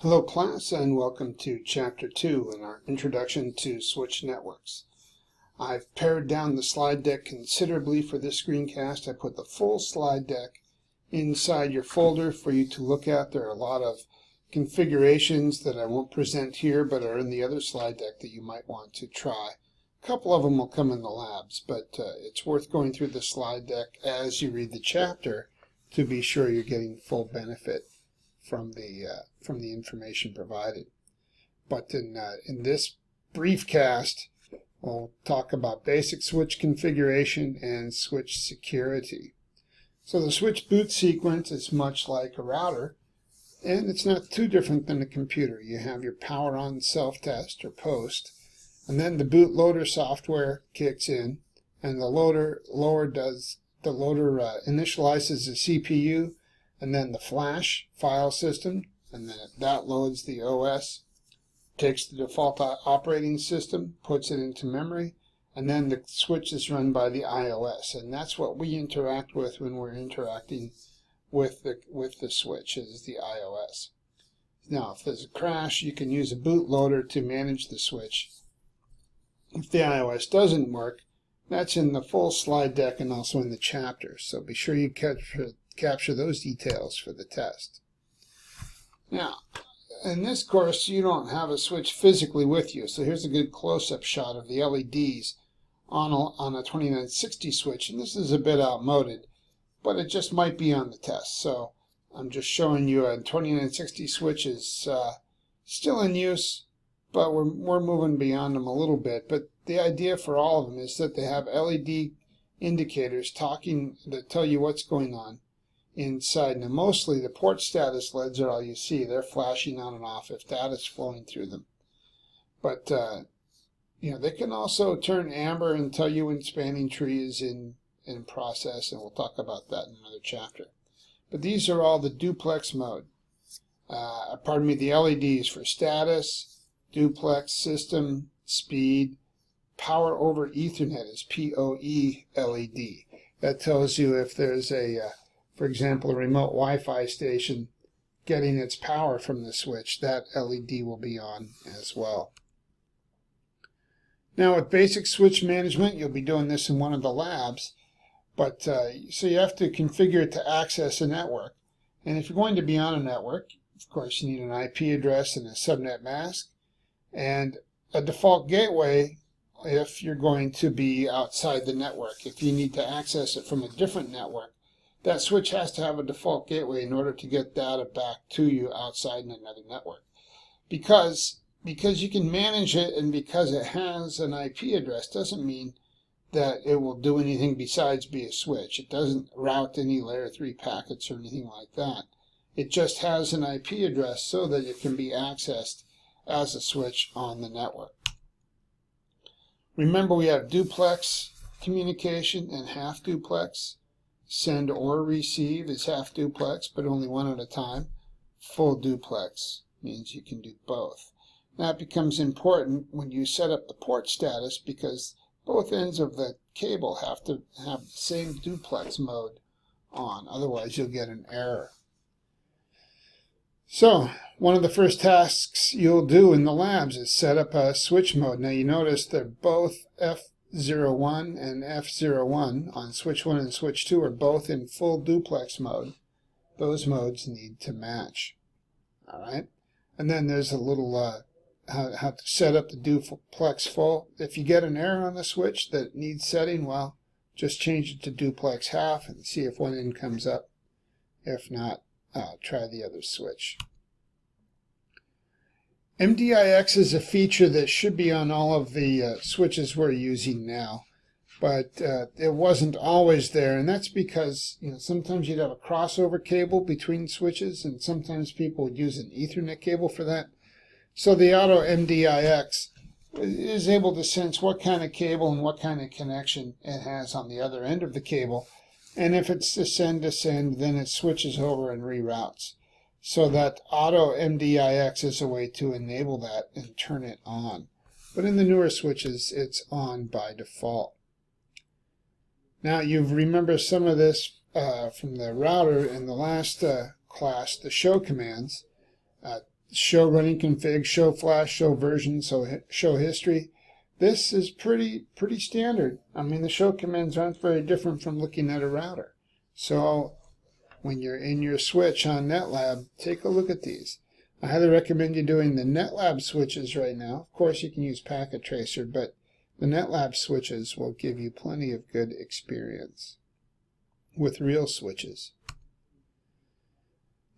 Hello class, and welcome to Chapter 2 in our Introduction to Switch Networks. I've pared down the slide deck considerably for this screencast. I put the full slide deck inside your folder for you to look at. There are a lot of configurations that I won't present here but are in the other slide deck that you might want to try. A couple of them will come in the labs, but it's worth going through the slide deck as you read the chapter to be sure you're getting full benefit from the information provided. But in this brief cast, we'll talk about basic switch configuration and switch security. So the switch boot sequence is much like a router, and it's not too different than a computer. You have your power on self-test or post, and then the bootloader software kicks in, and the loader initializes the CPU, and then the flash file system, and then that loads the OS, takes the default operating system, puts it into memory, and then the switch is run by the IOS, and that's what we interact with when we're interacting with the switch, is the IOS. Now, if there's a crash, you can use a bootloader to manage the switch. If the iOS doesn't work, that's in the full slide deck and also in the chapter, so be sure you capture those details for the test. Now, in this course, you don't have a switch physically with you, so here's a good close-up shot of the LEDs on a 2960 switch, and this is a bit outmoded, but it just might be on the test. So I'm just showing you a 2960 switch is still in use, but we're moving beyond them a little bit. But the idea for all of them is that they have LED indicators that tell you what's going on inside. Now, mostly the port status LEDs are all you see. They're flashing on and off if data is flowing through them. But they can also turn amber and tell you when spanning tree is in process, and we'll talk about that in another chapter. But these are all the duplex mode. The LEDs for status, duplex, system, speed. Power over Ethernet is PoE LED. That tells you if there's for example, a remote Wi-Fi station getting its power from the switch, that LED will be on as well. Now, with basic switch management, you'll be doing this in one of the labs, but so you have to configure it to access a network. And if you're going to be on a network, of course, you need an IP address and a subnet mask, and a default gateway if you're going to be outside the network. If you need to access it from a different network, that switch has to have a default gateway in order to get data back to you outside in another network. Because you can manage it, and because it has an IP address, doesn't mean that it will do anything besides be a switch. It doesn't route any layer 3 packets or anything like that. It just has an IP address so that it can be accessed as a switch on the network. Remember, we have duplex communication and half duplex. Send or receive is half duplex, but only one at a time. Full duplex means you can do both. That becomes important when you set up the port status, because both ends of the cable have to have the same duplex mode on. Otherwise, you'll get an error. So, one of the first tasks you'll do in the labs is set up a switch mode. Now, you notice they're both F01 and F01 on switch 1 and switch 2 are both in full duplex mode. Those modes need to match. All right? And then there's a little how to set up the duplex full. If you get an error on the switch that needs setting, well, just change it to duplex half and see if one end comes up. If not, try the other switch. MDIX is a feature that should be on all of the switches we're using now, but it wasn't always there, and that's because sometimes you'd have a crossover cable between switches, and sometimes people would use an Ethernet cable for that. So the Auto MDIX is able to sense what kind of cable and what kind of connection it has on the other end of the cable, and if it's to send, then it switches over and reroutes. So that Auto MDIX is a way to enable that and turn it on. But in the newer switches, it's on by default. Now, you remember some of this from the router in the last class, the show commands. show running config, show flash, show version, so show history. This is pretty standard. I mean, the show commands aren't very different from looking at a router. So when you're in your switch on NetLab, take a look at these. I highly recommend you doing the NetLab switches right now. Of course, you can use Packet Tracer, but the NetLab switches will give you plenty of good experience with real switches.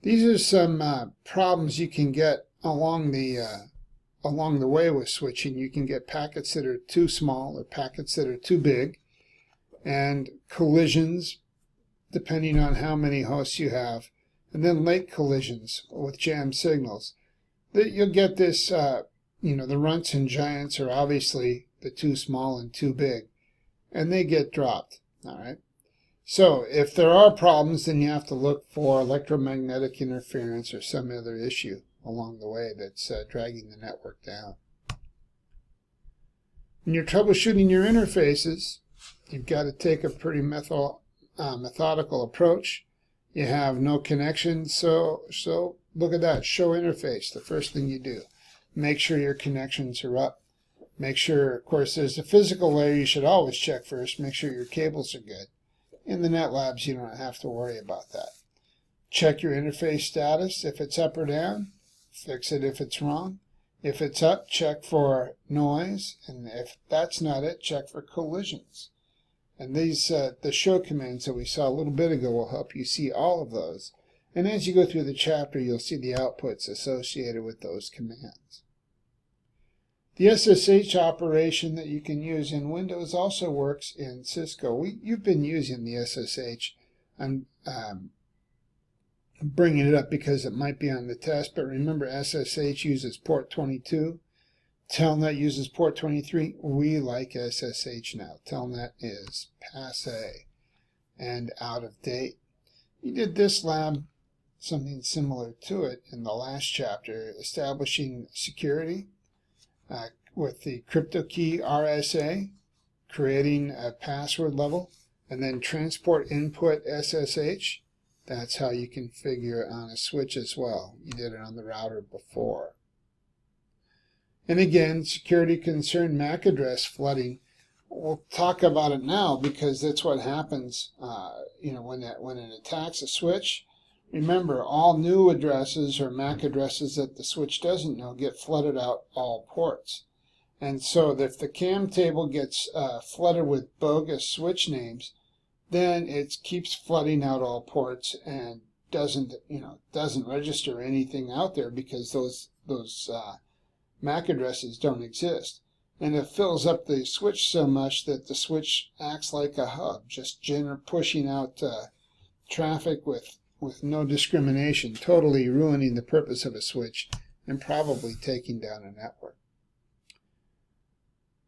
These are some problems you can get along the way with switching. You can get packets that are too small or packets that are too big, and collisions depending on how many hosts you have, and then late collisions with jammed signals. You'll get this, the runts and giants are obviously the too small and too big, and they get dropped. All right. So if there are problems, then you have to look for electromagnetic interference or some other issue along the way that's dragging the network down. When you're troubleshooting your interfaces, you've got to take a pretty methodical approach. You have no connection, so look at that, show interface, the first thing you do. Make sure your connections are up. Make sure, of course, there's a physical layer you should always check first. Make sure your cables are good. In the NetLabs, you don't have to worry about that. Check your interface status. If it's up or down, fix it if it's wrong. If it's up, check for noise. And if that's not it, check for collisions. And these, the show commands that we saw a little bit ago will help you see all of those. And as you go through the chapter, you'll see the outputs associated with those commands. The SSH operation that you can use in Windows also works in Cisco. You've been using the SSH. I'm bringing it up because it might be on the test, but remember SSH uses port 22. Telnet uses port 23. We like SSH now. Telnet is passé and out of date. You did this lab, something similar to it in the last chapter, establishing security with the crypto key RSA, creating a password level, and then transport input SSH. That's how you configure on a switch as well. You did it on the router before. And again, security concern MAC address flooding. We'll talk about it now because that's what happens when it attacks a switch. Remember, all new addresses or MAC addresses that the switch doesn't know get flooded out all ports. And so if the CAM table gets flooded with bogus switch names, then it keeps flooding out all ports and doesn't register anything out there because those MAC addresses don't exist. And it fills up the switch so much that the switch acts like a hub, just pushing out traffic with no discrimination, totally ruining the purpose of a switch and probably taking down a network.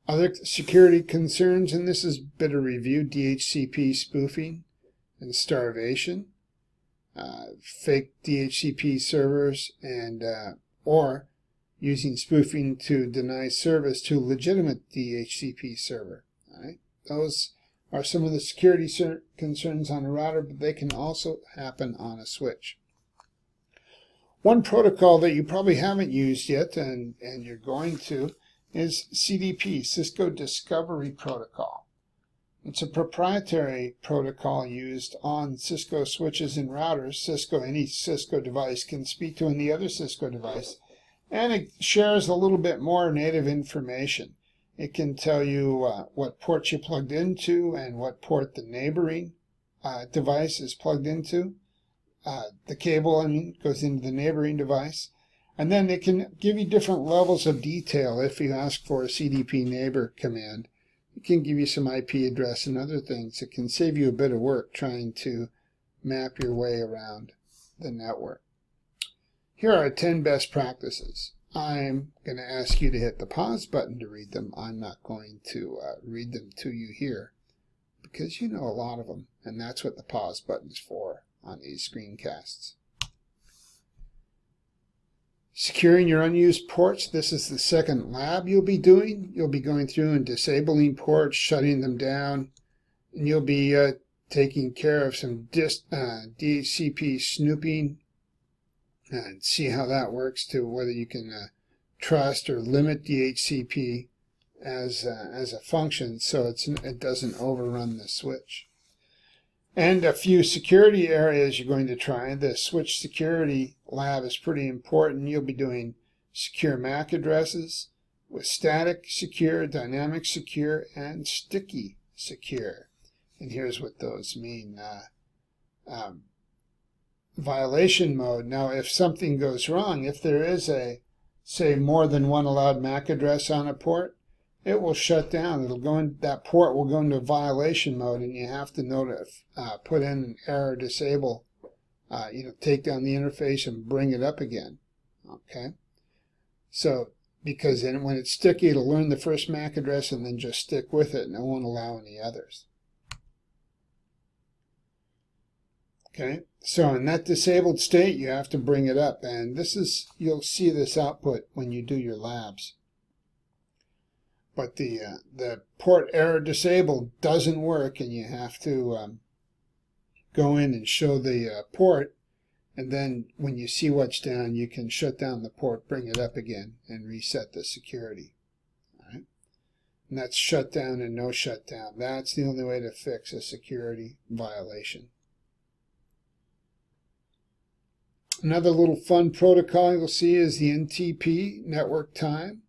Other security concerns, and this is a bit of review: DHCP spoofing and starvation, fake DHCP servers, and or using spoofing to deny service to a legitimate DHCP server. All right? Those are some of the security concerns on a router, but they can also happen on a switch. One protocol that you probably haven't used yet, and you're going to, is CDP, Cisco Discovery Protocol. It's a proprietary protocol used on Cisco switches and routers. Any Cisco device can speak to any other Cisco device, and it shares a little bit more native information. It can tell you what port you plugged into and what port the neighboring device is plugged into. The cable, goes into the neighboring device. And then it can give you different levels of detail if you ask for a CDP neighbor command. It can give you some IP address and other things. It can save you a bit of work trying to map your way around the network. Here are 10 best practices. I'm going to ask you to hit the pause button to read them. I'm not going to read them to you here because you know a lot of them, and that's what the pause button is for on these screencasts. Securing your unused ports. This is the second lab you'll be doing. You'll be going through and disabling ports, shutting them down, and you'll be taking care of some DHCP snooping and see how that works, to whether you can trust or limit DHCP as a function so it doesn't overrun the switch. And a few security areas you're going to try. The switch security lab is pretty important. You'll be doing secure MAC addresses with static secure, dynamic secure, and sticky secure. And here's what those mean. Violation mode. Now, if something goes wrong, if there is say more than one allowed MAC address on a port, it will shut down. That port will go into violation mode, and you have to put in an error disable, take down the interface and bring it up again. Okay? So, because then when it's sticky, it'll learn the first MAC address and then just stick with it, and it won't allow any others. Okay? So in that disabled state, you have to bring it up, and you'll see this output when you do your labs. But the port error disabled doesn't work, and you have to go in and show the port, and then when you see what's down, you can shut down the port, bring it up again, and reset the security. All right? And that's shutdown and no shutdown. That's the only way to fix a security violation. Another little fun protocol you'll see is the NTP, network time.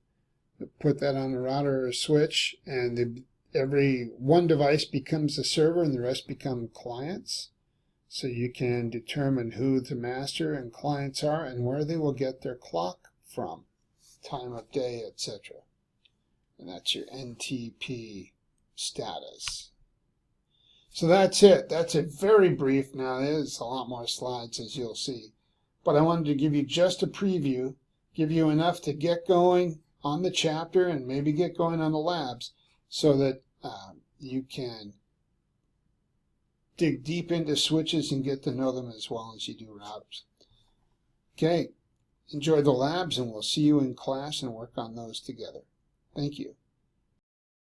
Put that on a router or a switch, and every one device becomes a server and the rest become clients. So you can determine who the master and clients are and where they will get their clock from, time of day, etc. And that's your NTP status. So that's it. That's it. Very brief. Now there's a lot more slides, as you'll see. But I wanted to give you just a preview, give you enough to get going on the chapter and maybe get going on the labs, so that you can dig deep into switches and get to know them as well as you do routers. Okay, enjoy the labs, and we'll see you in class and work on those together. Thank you.